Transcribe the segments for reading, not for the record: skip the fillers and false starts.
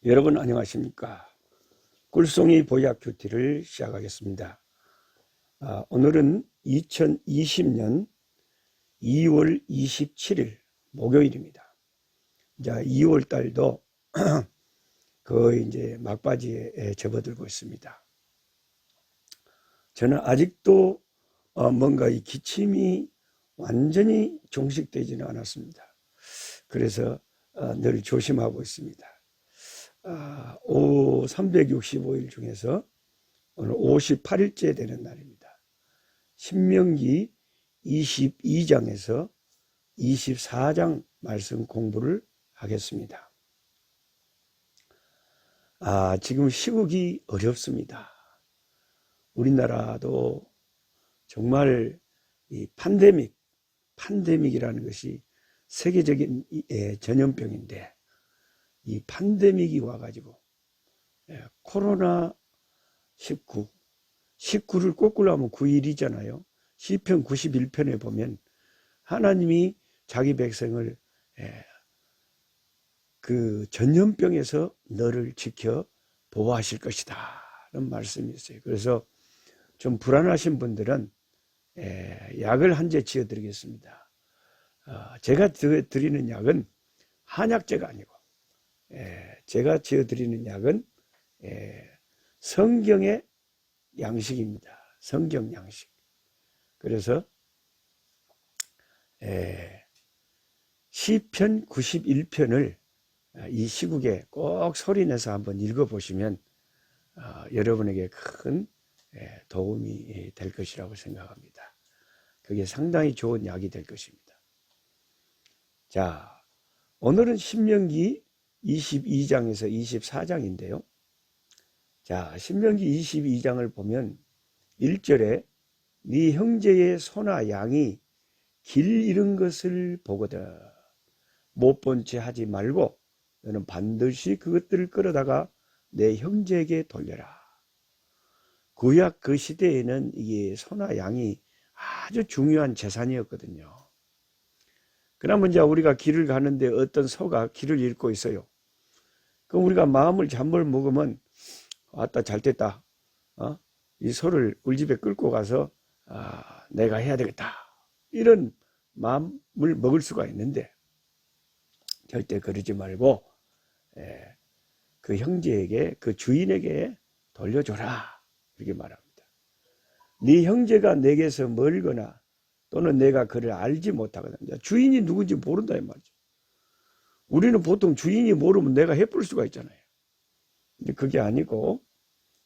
여러분 안녕하십니까? 꿀송이 보약 큐티를 시작하겠습니다. 오늘은 2020년 2월 27일 목요일입니다. 자, 2월 달도 거의 이제 막바지에 접어들고 있습니다. 저는 아직도 뭔가 이 기침이 완전히 종식되지는 않았습니다. 그래서 늘 조심하고 있습니다. 365일 중에서 오늘 58일째 되는 날입니다. 신명기 22장에서 24장 말씀 공부를 하겠습니다. 지금 시국이 어렵습니다. 우리나라도 정말 이 팬데믹이라는 것이 세계적인 전염병인데 이 팬데믹이 와가지고 코로나 19를 거꾸로 하면 9일이잖아요. 시편 91편에 보면 하나님이 자기 백성을 그 전염병에서 너를 지켜 보호하실 것이다 라는 말씀이 있어요. 그래서 좀 불안하신 분들은 약을 한 제 지어드리겠습니다. 제가 드리는 약은 한약재가 아니고 제가 지어드리는 약은 성경의 양식입니다. 성경 양식. 그래서 시편 91편을 이 시국에 꼭 소리내서 한번 읽어보시면 여러분에게 큰 도움이 될 것이라고 생각합니다. 그게 상당히 좋은 약이 될 것입니다. 자, 오늘은 신명기 22장에서 24장인데요. 자, 신명기 22장을 보면 1절에 네 형제의 소나 양이 길 잃은 것을 보거든 못 본 채 하지 말고 너는 반드시 그것들을 끌어다가 내 형제에게 돌려라. 구약 그 시대에는 이게 소나 양이 아주 중요한 재산이었거든요. 그러면 이제 우리가 길을 가는데 어떤 소가 길을 잃고 있어요. 그럼 우리가 마음을 잔물 먹으면 왔다 잘 됐다. 이 소를 우리 집에 끌고 가서 내가 해야 되겠다. 이런 마음을 먹을 수가 있는데 절대 그러지 말고 그 형제에게 그 주인에게 돌려줘라. 이렇게 말합니다. 네 형제가 내게서 멀거나 또는 내가 그를 알지 못하거든. 주인이 누군지 모른다 이 말이죠. 우리는 보통 주인이 모르면 내가 해볼 수가 있잖아요. 근데 그게 아니고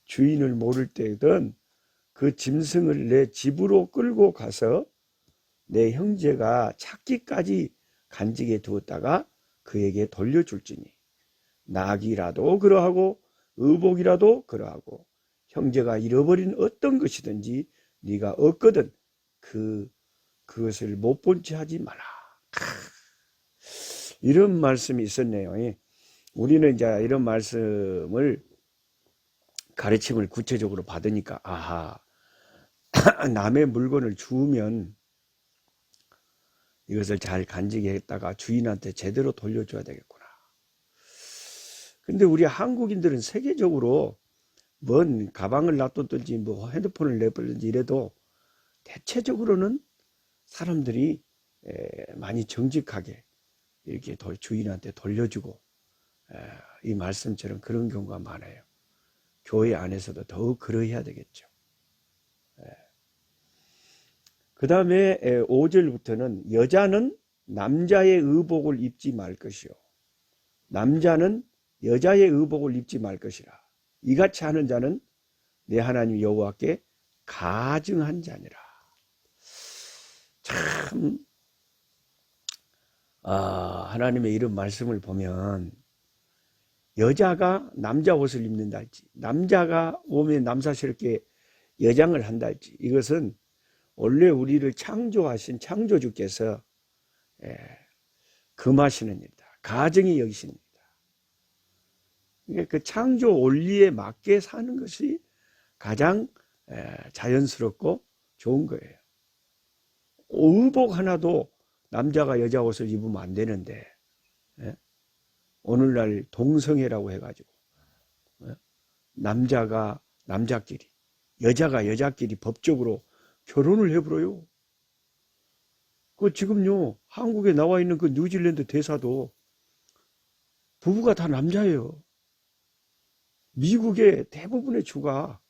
주인을 모를 때든 그 짐승을 내 집으로 끌고 가서 내 형제가 찾기까지 간직해 두었다가 그에게 돌려줄지니 낙이라도 그러하고 의복이라도 그러하고 형제가 잃어버린 어떤 것이든지 네가 얻거든 그것을 못 본 채 하지 마라. 이런 말씀이 있었네요. 우리는 이제 이런 말씀을 가르침을 구체적으로 받으니까 남의 물건을 주우면 이것을 잘 간직했다가 주인한테 제대로 돌려줘야 되겠구나. 근데 우리 한국인들은 세계적으로 뭔 가방을 놔뒀든지 뭐 핸드폰을 내버리든지 이래도 대체적으로는 사람들이 많이 정직하게 이렇게 주인한테 돌려주고 이 말씀처럼 그런 경우가 많아요. 교회 안에서도 더욱 그러해야 되겠죠. 그 다음에 5절부터는 여자는 남자의 의복을 입지 말 것이요 남자는 여자의 의복을 입지 말 것이라. 이같이 하는 자는 내 하나님 여호와께 가증한 자니라. 참 하나님의 이런 말씀을 보면 여자가 남자 옷을 입는다 할지 남자가 몸에 남사스럽게 여장을 한다 할지 이것은 원래 우리를 창조하신 창조주께서 금하시는 일이다. 가증히 여기시는 일이다. 그러니까 그 창조 원리에 맞게 사는 것이 가장 자연스럽고 좋은 거예요. 의복 하나도 남자가 여자 옷을 입으면 안 되는데 오늘날 동성애라고 해가지고 남자가 남자끼리, 여자가 여자끼리 법적으로 결혼을 해버려요. 그 지금요 한국에 나와 있는 그 뉴질랜드 대사도 부부가 다 남자예요. 미국의 대부분의 주가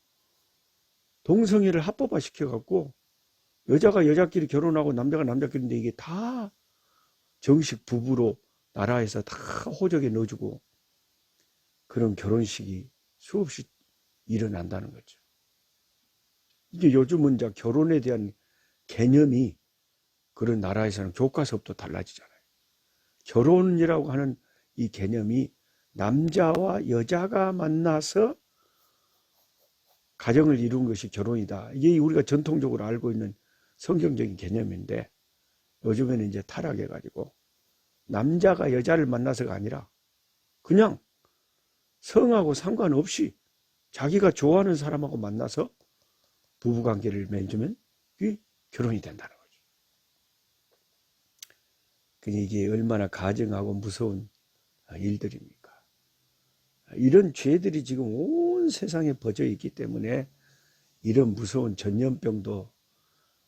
동성애를 합법화 시켜갖고 여자가 여자끼리 결혼하고 남자가 남자끼리인데 이게 다 정식 부부로 나라에서 다 호적에 넣어주고 그런 결혼식이 수없이 일어난다는 거죠. 이게 요즘은 이제 결혼에 대한 개념이 그런 나라에서는 교과서부터 달라지잖아요. 결혼이라고 하는 이 개념이 남자와 여자가 만나서 가정을 이룬 것이 결혼이다. 이게 우리가 전통적으로 알고 있는 성경적인 개념인데 요즘에는 이제 타락해가지고 남자가 여자를 만나서가 아니라 그냥 성하고 상관없이 자기가 좋아하는 사람하고 만나서 부부관계를 맺으면 그게 결혼이 된다는 거죠. 이게 얼마나 가증하고 무서운 일들입니까? 이런 죄들이 지금 온 세상에 퍼져 있기 때문에 이런 무서운 전염병도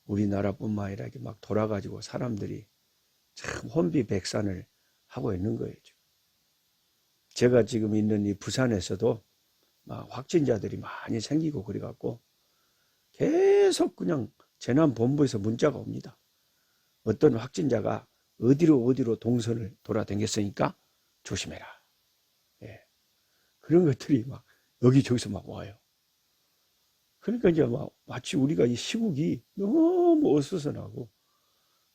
우리나라뿐만 아니라 이렇게 막 돌아가지고 사람들이 참 혼비백산을 하고 있는 거예요. 제가 지금 있는 이 부산에서도 막 확진자들이 많이 생기고 그래갖고 계속 그냥 재난본부에서 문자가 옵니다. 어떤 확진자가 어디로 동선을 돌아다녔으니까 조심해라. 예. 그런 것들이 막 여기저기서 막 와요. 그러니까 이제 막 마치 우리가 이 시국이 너무 어수선하고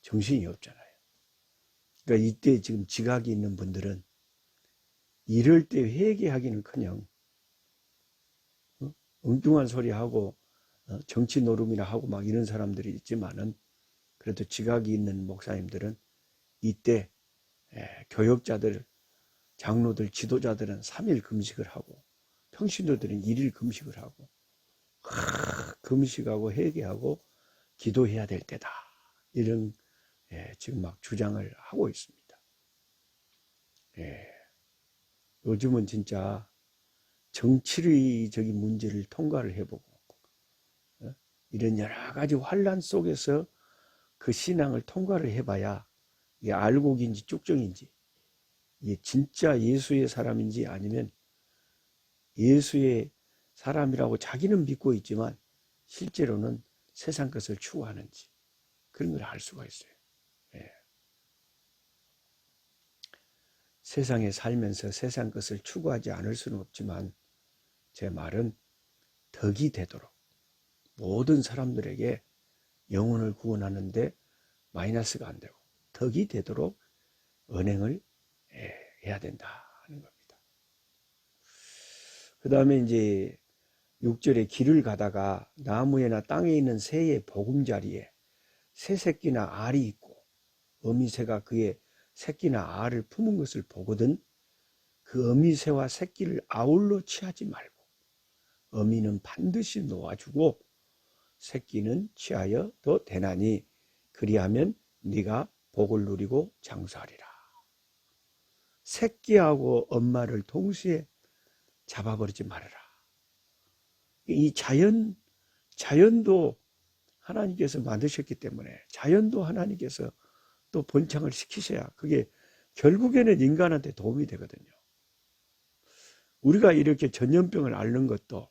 정신이 없잖아요. 그러니까 이때 지금 지각이 있는 분들은 이럴 때 회개하기는커녕 엉뚱한 소리 하고 정치 노름이나 하고 막 이런 사람들이 있지만은 그래도 지각이 있는 목사님들은 이때 교역자들, 장로들, 지도자들은 3일 금식을 하고 평신도들은 1일 금식을 하고 금식하고 회개하고 기도해야 될 때다. 이런 지금 막 주장을 하고 있습니다. 요즘은 진짜 정치적인 문제를 통과를 해보고 이런 여러 가지 환란 속에서 그 신앙을 통과를 해봐야 이게 알곡인지 쭉정인지 이게 진짜 예수의 사람인지 아니면 예수의 사람이라고 자기는 믿고 있지만 실제로는 세상 것을 추구하는지 그런 걸 알 수가 있어요. 세상에 살면서 세상 것을 추구하지 않을 수는 없지만 제 말은 덕이 되도록 모든 사람들에게 영혼을 구원하는데 마이너스가 안 되고 덕이 되도록 언행을 해야 된다 하는 겁니다. 그 다음에 이제 6절에 길을 가다가 나무에나 땅에 있는 새의 보금자리에 새 새끼나 알이 있고 어미새가 그의 새끼나 알을 품은 것을 보거든 그 어미새와 새끼를 아울러 취하지 말고 어미는 반드시 놓아주고 새끼는 취하여 더 되나니 그리하면 네가 복을 누리고 장수하리라. 새끼하고 엄마를 동시에 잡아버리지 말아라. 이 자연도 하나님께서 만드셨기 때문에 자연도 하나님께서 또 번창을 시키셔야 그게 결국에는 인간한테 도움이 되거든요. 우리가 이렇게 전염병을 앓는 것도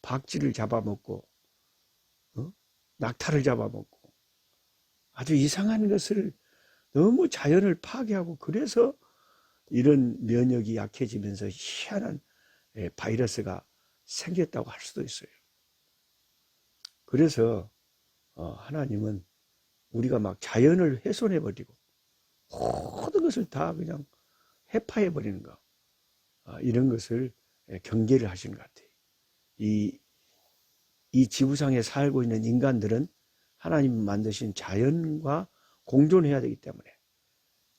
박쥐를 잡아먹고 낙타를 잡아먹고 아주 이상한 것을 너무 자연을 파괴하고 그래서 이런 면역이 약해지면서 희한한 바이러스가 생겼다고 할 수도 있어요. 그래서 하나님은 우리가 막 자연을 훼손해버리고 모든 것을 다 그냥 해파해버리는 거 이런 것을 경계를 하시는 것 같아요. 이 지구상에 살고 있는 인간들은 하나님 만드신 자연과 공존해야 되기 때문에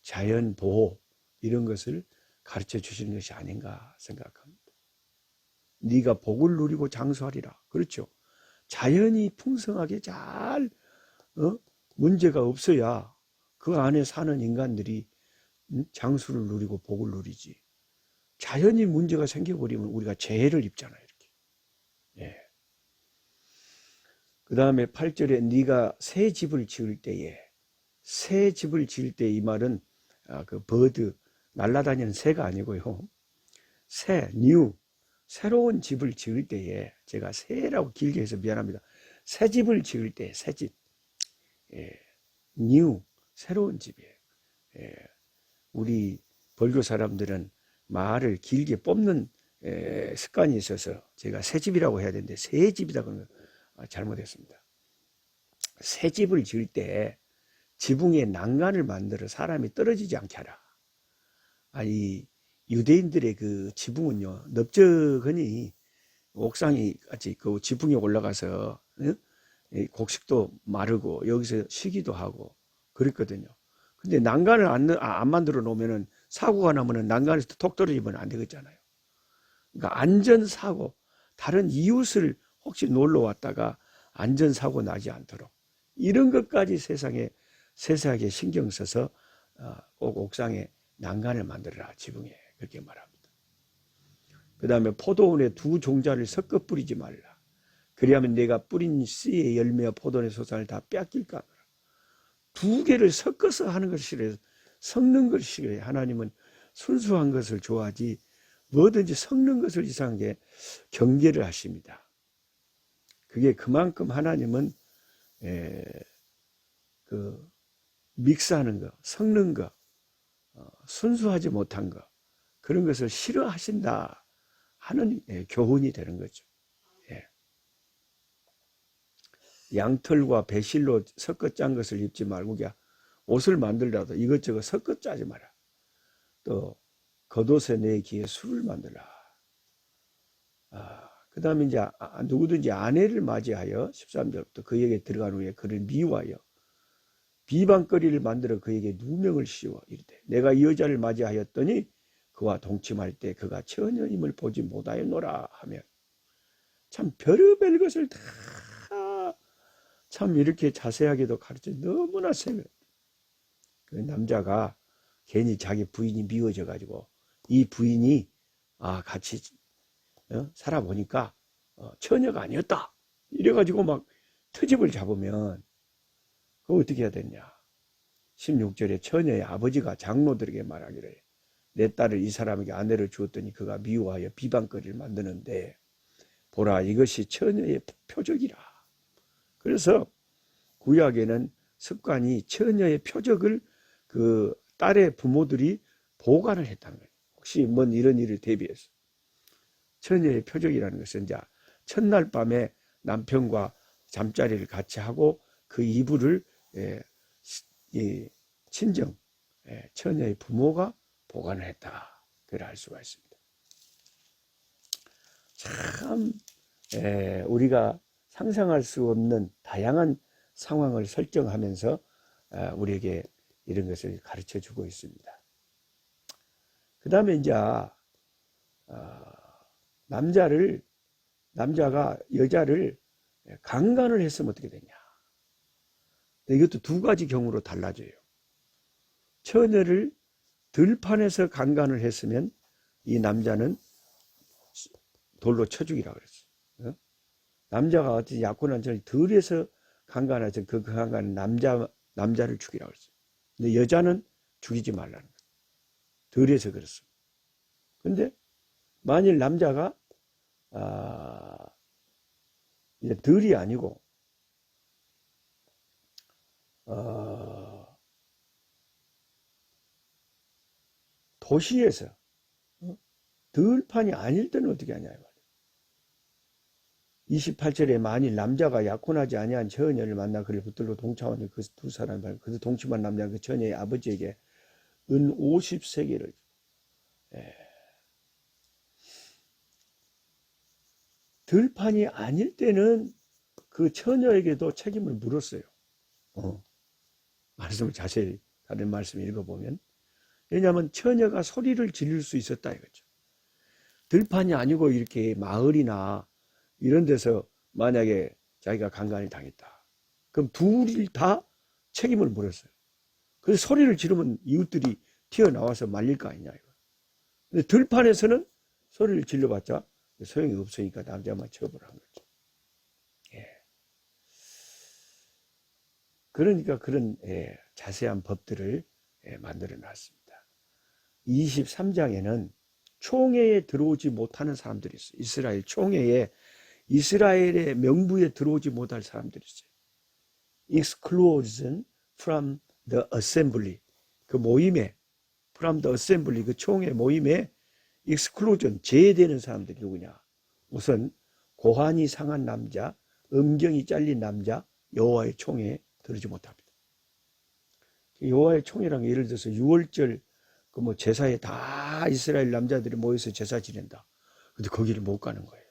자연 보호 이런 것을 가르쳐 주시는 것이 아닌가 생각합니다. 네가 복을 누리고 장수하리라. 그렇죠. 자연이 풍성하게 잘 문제가 없어야 그 안에 사는 인간들이 장수를 누리고 복을 누리지. 자연히 문제가 생겨버리면 우리가 재해를 입잖아요. 이렇게. 예. 그 다음에 8절에 네가 새 집을 지을 때에, 새 집을 지을 때, 이 말은 그 버드, 날아다니는 새가 아니고요. 새, 뉴, 새로운 집을 지을 때에, 제가 새라고 길게 해서 미안합니다. 새 집을 지을 때, 새 집. 예. 뉴, 새로운 집이에요. 예. 우리 벌교 사람들은 말을 길게 뽑는 습관이 있어서 제가 새 집이라고 해야 되는데 새 집이다 그러면 잘못했습니다. 새 집을 지을 때 지붕에 난간을 만들어 사람이 떨어지지 않게 하라. 아니, 유대인들의 그 지붕은요, 넓적하니 옥상이 같이 그 지붕에 올라가서 곡식도 마르고 여기서 쉬기도 하고 그랬거든요. 근데 난간을 안 만들어 놓으면은 사고가 나면은 난간에서 톡 떨어지면 안 되겠잖아요. 그러니까 안전사고, 다른 이웃을 혹시 놀러 왔다가 안전사고 나지 않도록 이런 것까지 세상에 세세하게 신경 써서 꼭 옥상에 난간을 만들어라, 지붕에. 그렇게 말합니다. 그 다음에 포도원에 두 종자를 섞어 뿌리지 말라. 그리하면 내가 뿌린 씨의 열매와 포도원의 소산을 다 뺏길까. 두 개를 섞어서 하는 것을 싫어해요. 섞는 것을 싫어해요. 하나님은 순수한 것을 좋아하지 뭐든지 섞는 것을 이상하게 경계를 하십니다. 그게 그만큼 하나님은 그 믹스하는 거, 섞는 거, 순수하지 못한 거, 그런 것을 싫어하신다 하는 교훈이 되는 거죠. 양털과 배실로 섞어 짠 것을 입지 말고 그냥 옷을 만들더라도 이것저것 섞어 짜지 마라. 또 겉옷에 내 귀에 술을 만들라. 그 다음에 이제 누구든지 아내를 맞이하여 13절부터 그에게 들어간 후에 그를 미워하여 비방거리를 만들어 그에게 누명을 씌워 이르되 내가 이 여자를 맞이하였더니 그와 동침할 때 그가 처녀임을 보지 못하였노라 하면, 참 별의별 것을 다 참 이렇게 자세하게도 가르쳐 너무나 세요. 그 남자가 괜히 자기 부인이 미워져 가지고 이 부인이 같이 살아보니까 처녀가 아니었다 이래가지고 막 트집을 잡으면 그거 어떻게 해야 되냐. 16절에 처녀의 아버지가 장로들에게 말하기를 내 딸을 이 사람에게 아내를 주었더니 그가 미워하여 비방거리를 만드는데 보라 이것이 처녀의 표적이라. 그래서 구약에는 습관이 처녀의 표적을 그 딸의 부모들이 보관을 했다는 거예요. 혹시 뭔 이런 일을 대비해서. 처녀의 표적이라는 것은 이제 첫날 밤에 남편과 잠자리를 같이 하고 그 이불을 친정 처녀의 부모가 보관을 했다. 그걸 알 수가 있습니다. 참 우리가 상상할 수 없는 다양한 상황을 설정하면서 우리에게 이런 것을 가르쳐 주고 있습니다. 그 다음에 이제 남자가 여자를 강간을 했으면 어떻게 되냐. 이것도 두 가지 경우로 달라져요. 처녀를 들판에서 강간을 했으면 이 남자는 돌로 쳐 죽이라 그랬어요. 남자가 어떤 약혼한 처를 들에서 강간해서 그 강간은 남자를 죽이라 그랬어요. 근데 여자는 죽이지 말라는 거예요. 들에서 그랬어요. 근데 만일 남자가 이제 들이 아니고 도시에서 들판이 아닐 때는 어떻게 하냐. 28절에 만일 남자가 약혼하지 아니한 처녀를 만나 그를 붙들고 동참하는 그 두 사람을 그 동침한 남자가 그 처녀의 아버지에게 은 50세겔을 들판이 아닐 때는 그 처녀에게도 책임을 물었어요. 말씀을 자세히 다른 말씀 읽어보면, 왜냐하면 처녀가 소리를 지를 수 있었다 이거죠. 들판이 아니고 이렇게 마을이나 이런 데서 만약에 자기가 강간을 당했다. 그럼 둘이 다 책임을 물었어요. 그래서 소리를 지르면 이웃들이 튀어나와서 말릴 거 아니냐 이거. 근데 들판에서는 소리를 질러봤자 소용이 없으니까 남자만 처벌한 거죠. 예. 그러니까 그런 자세한 법들을 만들어 놨습니다. 23장에는 총회에 들어오지 못하는 사람들이 있어요. 이스라엘 총회에, 이스라엘의 명부에 들어오지 못할 사람들이 있어요. Exclusion from the assembly. 그 모임에, from the assembly, 그 총회 모임에 exclusion, 제외되는 사람들이 누구냐? 우선 고환이 상한 남자, 음경이 잘린 남자, 여호와의 총회에 들어오지 못합니다. 여호와의 총회랑 예를 들어서 6월절 그 뭐 제사에 다 이스라엘 남자들이 모여서 제사 지낸다. 근데 거기를 못 가는 거예요.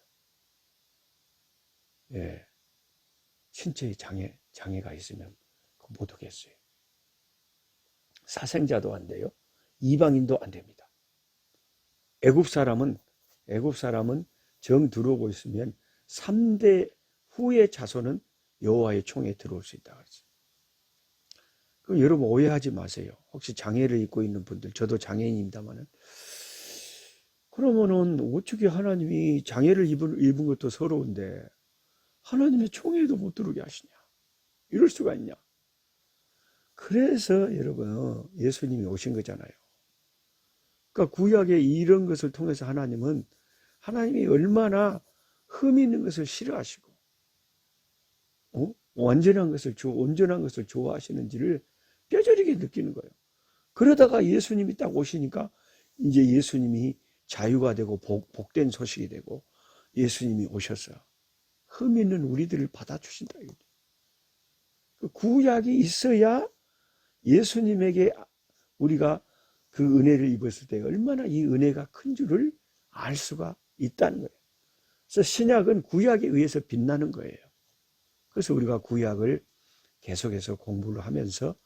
예. 신체의 장애가 있으면 못 오겠어요. 사생자도 안 돼요. 이방인도 안 됩니다. 애굽 사람은 정 들어오고 있으면 3대 후의 자손은 여호와의 총회에 들어올 수 있다고 했어요. 그럼 여러분 오해하지 마세요. 혹시 장애를 입고 있는 분들, 저도 장애인입니다만은, 그러면은 어떻게 하나님이 장애를 입은 것도 서러운데 하나님의 총회에도 못 들어오게 하시냐? 이럴 수가 있냐? 그래서 여러분 예수님이 오신 거잖아요. 그러니까 구약의 이런 것을 통해서 하나님이 얼마나 흠 있는 것을 싫어하시고 온전한 것을 좋아하시는지를 뼈저리게 느끼는 거예요. 그러다가 예수님이 딱 오시니까 이제 예수님이 자유가 되고 복된 소식이 되고 예수님이 오셔서 흠 있는 우리들을 받아주신다. 그 구약이 있어야 예수님에게 우리가 그 은혜를 입었을 때 얼마나 이 은혜가 큰 줄을 알 수가 있다는 거예요. 그래서 신약은 구약에 의해서 빛나는 거예요. 그래서 우리가 구약을 계속해서 공부를 하면서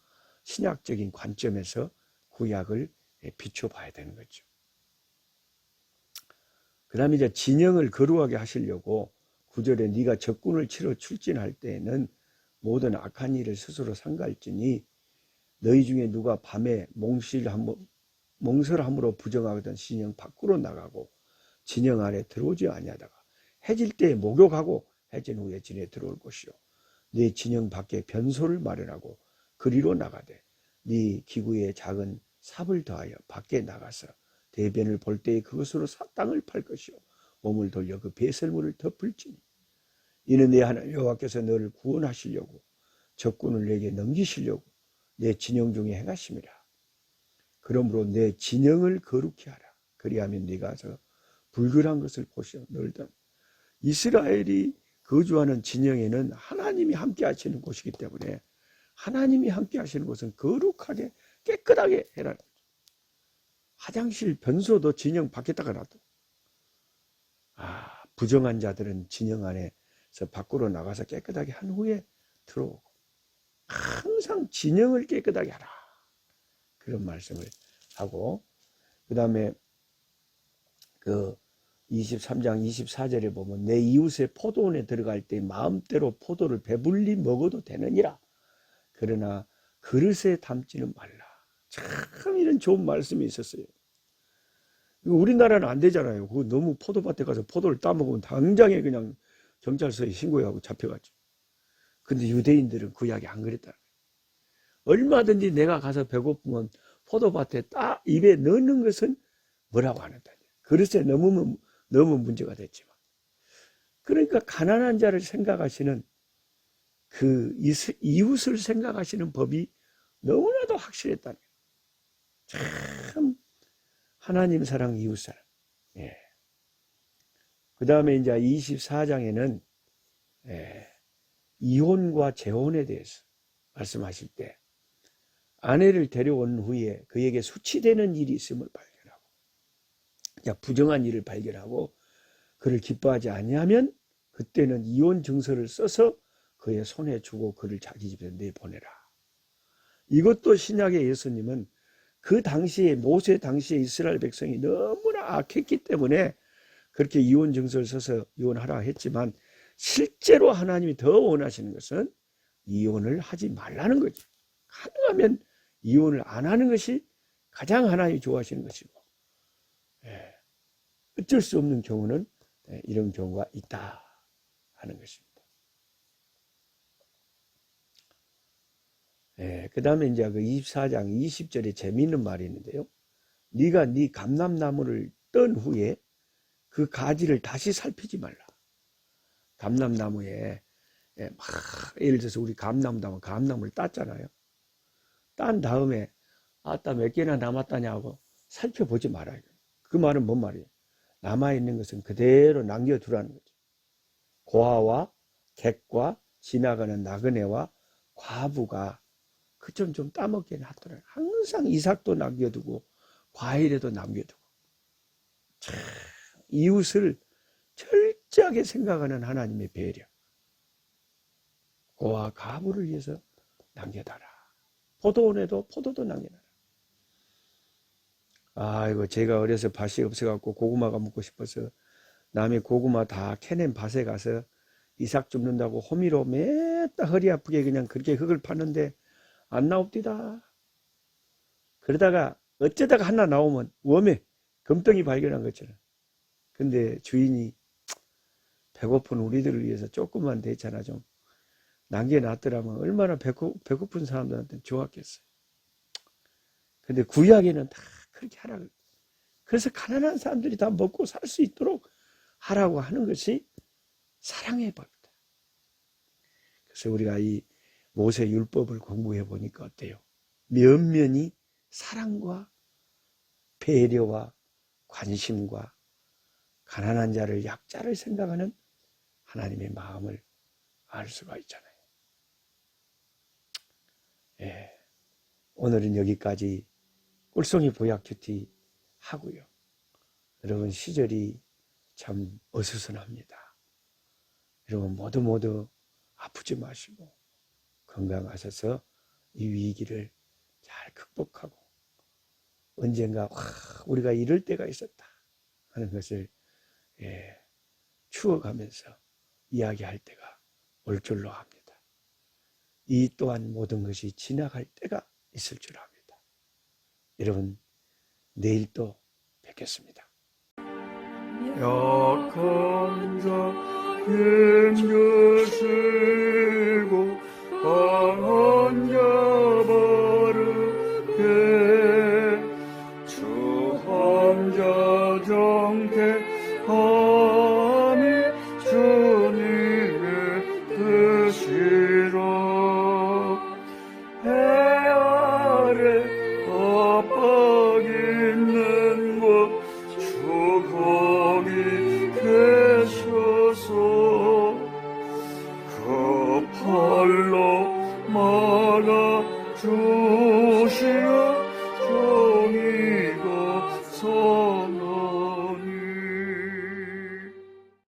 신약적인 관점에서 구약을 비춰봐야 되는 거죠. 그 다음에 이제 진영을 거룩하게 하시려고 9절에 네가 적군을 치러 출진할 때에는 모든 악한 일을 스스로 삼갈지니 너희 중에 누가 밤에 몽설함으로 부정하거든 진영 밖으로 나가고 진영 안에 들어오지 아니하다가 해질 때에 목욕하고 해진 후에 진에 들어올 것이요 네 진영 밖에 변소를 마련하고 그리로 나가되 네 기구에 작은 삽을 더하여 밖에 나가서 대변을 볼 때에 그것으로 땅을 팔 것이요 몸을 돌려 그 배설물을 덮을지니 이는 내 하나님 여호와께서 너를 구원하시려고 적군을 내게 넘기시려고 내 진영 중에 행하심이라. 그러므로 내 진영을 거룩히 하라. 그리하면 네가 저 불결한 것을 보시어 널다. 이스라엘이 거주하는 진영에는 하나님이 함께 하시는 곳이기 때문에 하나님이 함께 하시는 곳은 거룩하게 깨끗하게 해라. 화장실 변소도 진영 밖에다가 놔둬. 부정한 자들은 진영 안에서 밖으로 나가서 깨끗하게 한 후에 들어오고 항상 진영을 깨끗하게 하라. 그런 말씀을 하고 그 다음에 그 23장 24절에 보면 내 이웃의 포도원에 들어갈 때 마음대로 포도를 배불리 먹어도 되느니라. 그러나 그릇에 담지는 말라. 참 이런 좋은 말씀이 있었어요. 우리나라는 안 되잖아요. 그거 너무 포도밭에 가서 포도를 따먹으면 당장에 그냥 경찰서에 신고하고 잡혀가죠. 근데 유대인들은 구약이 안 그랬다. 얼마든지 내가 가서 배고프면 포도밭에 딱 입에 넣는 것은 뭐라고 하는다. 그릇에 넣으면 문제가 됐지만. 그러니까 가난한 자를 생각하시는 그 이웃을 생각하시는 법이 너무나도 확실했다는 거예요. 참 하나님 사랑 이웃 사랑. 예. 그 다음에 이제 24장에는 이혼과 재혼에 대해서 말씀하실 때 아내를 데려온 후에 그에게 수치되는 일이 있음을 발견하고 부정한 일을 발견하고 그를 기뻐하지 아니하면 그때는 이혼 증서를 써서 그의 손에 주고 그를 자기 집에 내보내라. 이것도 신약의 예수님은 그 당시에 모세 당시에 이스라엘 백성이 너무나 악했기 때문에 그렇게 이혼 증서를 써서 이혼하라 했지만 실제로 하나님이 더 원하시는 것은 이혼을 하지 말라는 거죠. 가능하면 이혼을 안 하는 것이 가장 하나님이 좋아하시는 것이고, 예, 어쩔 수 없는 경우는 이런 경우가 있다 하는 것입니다. 예, 그 다음에 이제 그 24장 20절에 재미있는 말이 있는데요. 네가 네 감람나무를 떤 후에 그 가지를 다시 살피지 말라. 감람나무에 막 예를 들어서 우리 감나무를 땄잖아요. 딴 다음에 아따 몇 개나 남았다냐고 살펴보지 말아요. 그 말은 뭔 말이에요? 남아있는 것은 그대로 남겨두라는 거죠. 고아와 객과 지나가는 나그네와 과부가 그 좀 따먹게 놔두라. 항상 이삭도 남겨두고 과일에도 남겨두고 참 이웃을 철저하게 생각하는 하나님의 배려. 고아 과부를 위해서 남겨놔라. 포도원에도 포도도 남겨놔라. 아이고 제가 어려서 밭이 없어갖고 고구마가 먹고 싶어서 남의 고구마 다 캐낸 밭에 가서 이삭 줍는다고 호미로 맨날 허리 아프게 그냥 그렇게 흙을 파는데 안 나옵디다. 그러다가 어쩌다가 하나 나오면 웜에 금덩이 발견한 것처럼. 근데 주인이 배고픈 우리들을 위해서 조금만 대차나 좀 남겨놨더라면 얼마나 배고픈 사람들한테 좋았겠어요. 근데 구약에는 다 그렇게 하라고. 그래서 가난한 사람들이 다 먹고 살 수 있도록 하라고 하는 것이 사랑의 법이다. 그래서 우리가 이 모세 율법을 공부해 보니까 어때요? 면면이 사랑과 배려와 관심과 가난한 자를 약자를 생각하는 하나님의 마음을 알 수가 있잖아요. 예, 오늘은 여기까지 꿀송이 보약 큐티 하고요. 여러분 시절이 참 어수선합니다. 여러분 모두 아프지 마시고 건강하셔서 이 위기를 잘 극복하고 언젠가 우리가 이럴 때가 있었다 하는 것을 추억하면서 이야기할 때가 올 줄로 합니다. 이 또한 모든 것이 지나갈 때가 있을 줄 압니다. 여러분 내일 또 뵙겠습니다. 약한 자 힘주시고 강한 자 바르게 주함자 정택함이 주님의 뜻이라. 해 아래 압박 있는 곳 주 거기 계셔서 그 팔로 막아 주시어 종이가